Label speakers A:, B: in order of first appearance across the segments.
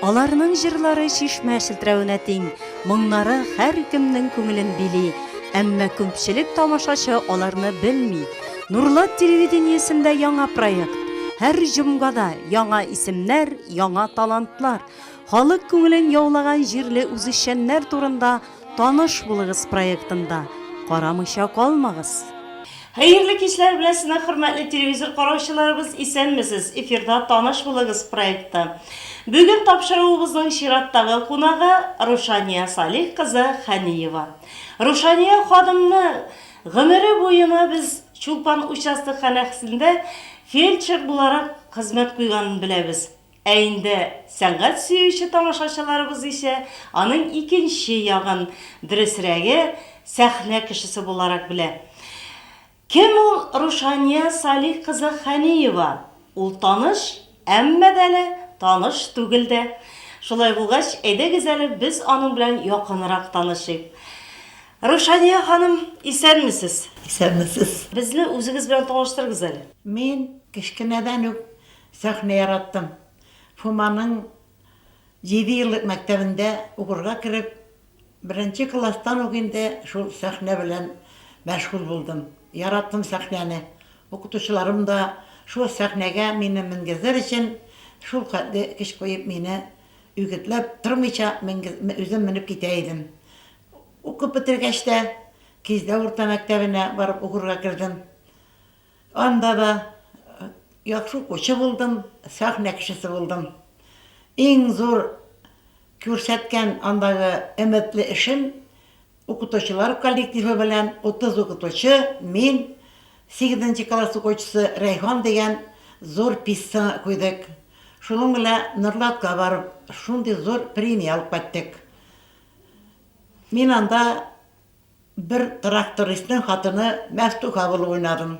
A: Аларның җырлары шишмә шелтәрәвенә тиң, моңнары һәр кемнең күңелен били, әмма күпчелек тамашачы аларны белми. Нурлат телевидениесендә яңа проект. Һәр җомгада яңа исемнәр, яңа талантлар. Халык күңелен яулаган җирле үзешчәннәр турында таныш булыгыз проектында. Карамыйча калмагыз. Хәерле кичләр белән сезне хөрмәтле телевизор караучыларыбыз, исәнмесез? Эфирда таныш булыгыз проекты. Бүген тапшыруыбызның чираттагы кунагы Рушания Салих кызы Хәниева. Рушания ханымны гомере буена без Чулпан участок ханәсендә фельдшер буларак хезмәт куйганын беләбез. Ә инде сәнгать сөюче тамашачыларыбыз исә аның икенче ягын, дөресрәге, сәхнә кешесе буларак белә. Кем ул Рушания Салих кызы Хәниева? Ул таныш, әмма дә таныш түгел дә. Шулай булгач, әйдәгез әле без аның белән якынрак танышыйк. Рушания ханым, исәнмесез?
B: Исәнмесез.
A: Безне үзегез белән таныштырыгыз әле.
B: Мин кечкенәдән үк сәхнә яраттым. Фуманың 7 еллык мәктәбендә укырга кереп, 1нче класстан ук инде шул сәхнә белән мәшгуль булдым. Яраттым сәхнәне. Укытучыларым да шул сәхнәгә мине менгезер өчен шул кадәр көч куеп мине үгетләп тормыйча үзем менеп китә идем. Укып бетергәч тә Киздә урта мәктәбенә барып укырга кердем. Анда да яхшы укучы булдым, сәхнә кешесе булдым. Иң зур күрсәткән андагы өметле эшем укытучылар коллективы белән 30 укытучы, мин 8нче класс укучысы Рәйхан дигән зур пьеса куйдык. Шуның белән Нурлатка барып, шундый зур премия алып кайттык. Мин анда bir трактористның хатыны Мәфтуха булып уйнадым.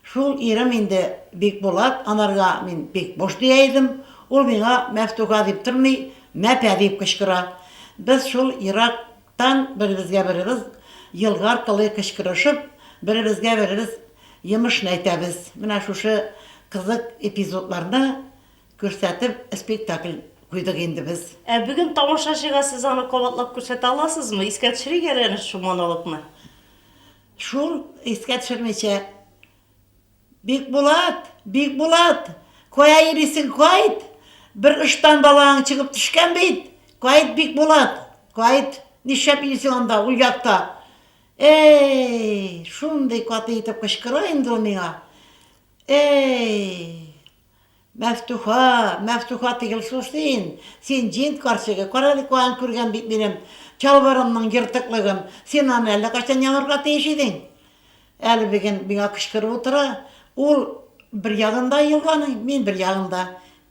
B: Шул ирем инде бик булат, анарга мин бик бош дия идем. Ул миңа Мәфтуха дип тормый, Мәпә дип кычкыра. Без шул Ирактан беребезгә-беребез елга аркылы кычкырышып, беребезгә-беребез йомышны әйтәбез. Менә шушы кызык эпизодларны күрсәтеп спектакль куйдык инде без.
A: Бүген тамашачыга сез аны кабатлап күрсәтә аласызмы? Искә төшерик әле шу монологны.
B: Шул искә төшермичә Бик булат, кая йөрисең, кайт? Бер ыштан балаң чыгып төшкән бит. Кайт, бик булат. Кайт, нишләп йөрисең анда, ул якта? Эй, шундый каты итеп кычкыра инде ул миңа. Эй, Мәфтуха тигел син җин карчыгы, каралы куан күргән бит минем чалбарымның йыртыклыгым. Син аны әллә качан янырга тиеш идең. Әле бүген миңа кычкырып утыра. Ул бер ягында елганың, мин бер ягында.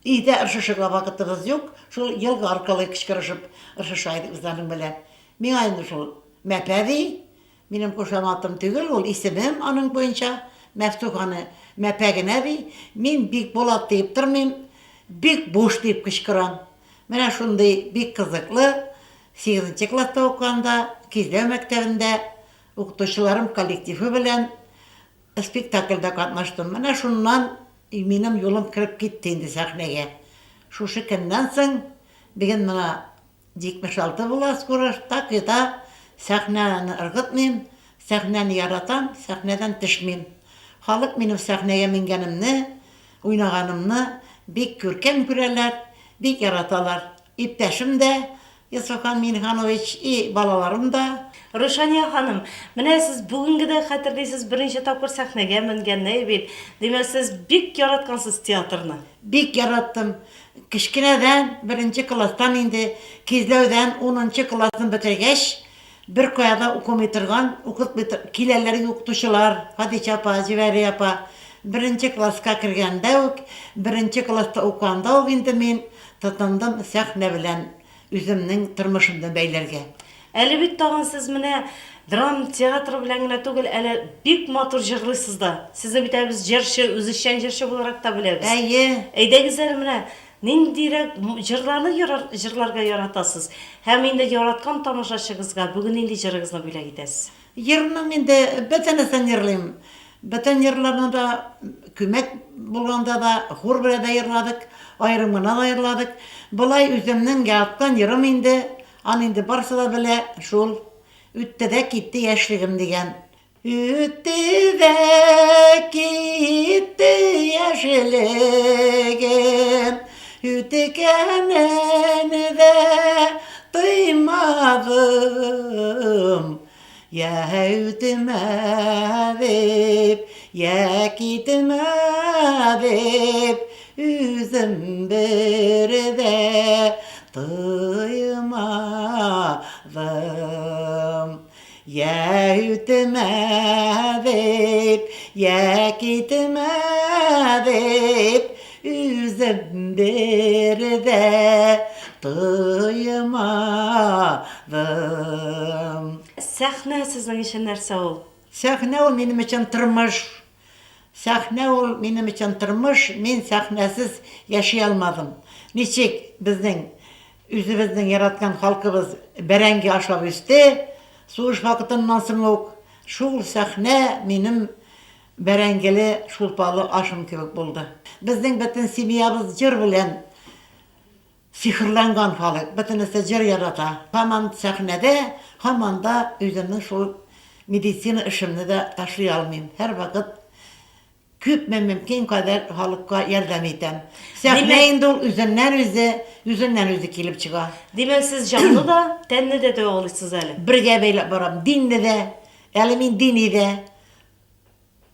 B: Өйдә ыршышырга вакытыбыз юк. Шул елга аркылы кычкырышып ыршышайдык без аның белән. Миңа инде шул Мәпә ди, минем кушаматым түгел, ул исемем аның буенча Мәфтуханы Мәпә генә ди. Мин бик булат дип тормыйм, бик буш дип кычкырам. Менә шундый бик кызыклы 8нче класста укганда Киздә мәктәбендә укытучыларым коллективы белән спектакльдә катнаштым. Менә шуннан минем юлым кирип китте инде сәхнәгә. Шушы көннән соң бүген менә 76 була скоро, так ета сәхнәне ыргытмыйм, сәхнәне яратам, сәхнәдән төшмим. Халык минем сәхнәгә менгәнемне, уйнаганымны бик күркәм күрәләр, бик яраталар. Иптәшем дә, Исахан Минханович, и балаларым да.
A: Рушания ханым, менә сез бүгенгедә хәтерлисез, беренче тапкыр сәхнәгә менгәнне бит. Димәк, сез бик яраткансыз театрны.
B: Бик яраттым. Кичкенәдән 1нче класстан инде Кизләүдән 10нчы классны бетергәч, бер каяда укымый торган, киләләр укытучылар, Хадича апа, Җибәрия апа, 1нче класска кергәндә үк, 1нче класста укганда ук инде мин тотындым сәхнә белән үземнең тормышымны бәйләргә.
A: Әле бит тагын сез менә драма театры белән генә түгел, әле бик матур җырлыйсыз да. Сезне бит без җырчы, үзешчән җырчы буларак та беләбез.
B: Әйе.
A: Әйдәгез әле менә ниндирәк җырларны җырларга яратасыз? Һәм инде яраткан тамашачыгызга бүген нинди җырыгызны бүләк итәсез?
B: Җырның инде бөтенесен җырлыйм. Bütün yerlerine da kümek bulganda da hur bire de yerladık, ayrımına da yerladık. Bulay üzümden yatkan yerim indi, an indi barsa da bile şul ütte de gitti yaşlığım digen. Ütte de gitti yaşlığım, ütkeneni de duymadım. Ya ütmedip, ya gitmedip, üzüm bir de duymadım. Ya ütmedip, ya gitmedip, üzüm bir de duymadım.
A: Sahne sizin için nerse ol?
B: Sahne ol benim için tırmış. Sahne ol benim için tırmış. Men sahnesiz yaşayalmadım. Niçik bizden, üzümüzden yaratkan halkımız berengi aşağı üstü. Suğuş vakıtından sonra şul sahne benim berengeli şulpalı aşım kebek buldu. Bizden bütün simiyabız jır bilen sihirlengan halık, bütün jır yarata. Haman sahnede, haman da üzümün şu medisina işimini de taşıyalmayayım. Her vakit küpme mümkün kadar halıkka yardım etem. Sahneyin dol yüzünden özü kelip çığa.
A: Demek siz canlı da, tenli de oğlısınız hele.
B: Birge beyle baram, dinli de, elimin dini de.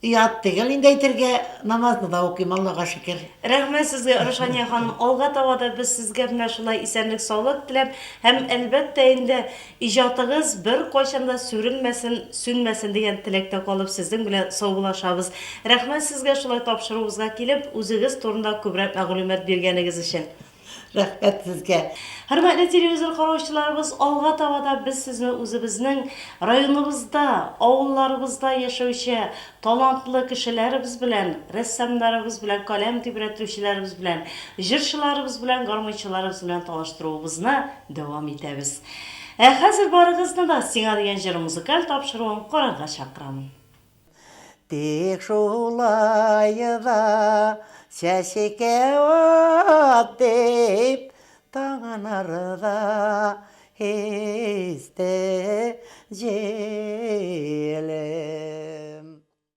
B: Yattı, gelin deytirge namazını da okuyayım Allah'a şükür.
A: Rahmet sizge Ruşaniye Hanım. Olga tavada biz sizge bile şulay isenlik sağlık dilep. Hem elbette indi icatınız bir koşanda sürünmesin, sünmesin diyen tilekte kalıp sizden bile sağbulaşabız. Rahmet sizge şulay tapşırığınızga kelip, özünüz turunda kübrek məlumat bergeniz için.
B: Rahmet sizge.
A: Hürmetli televizyon karşılarımız, Olga tavada biz sizni özümüzün rayonumuzda, avullarımızda yaşayışı talantlı kişilerimiz bilen, ressamlarımız bilen, kalem tibretüşçilerimiz bilen, jırşılarımız bilen, garmıyçılarımız bilen tanıştırmamızna devam ederiz. Hazır barığızda da siňa diyen jır müzikal tapşırığım korağa çakıramın.
B: Tek şulayda şaşike ot deyip tağanarda heste jele.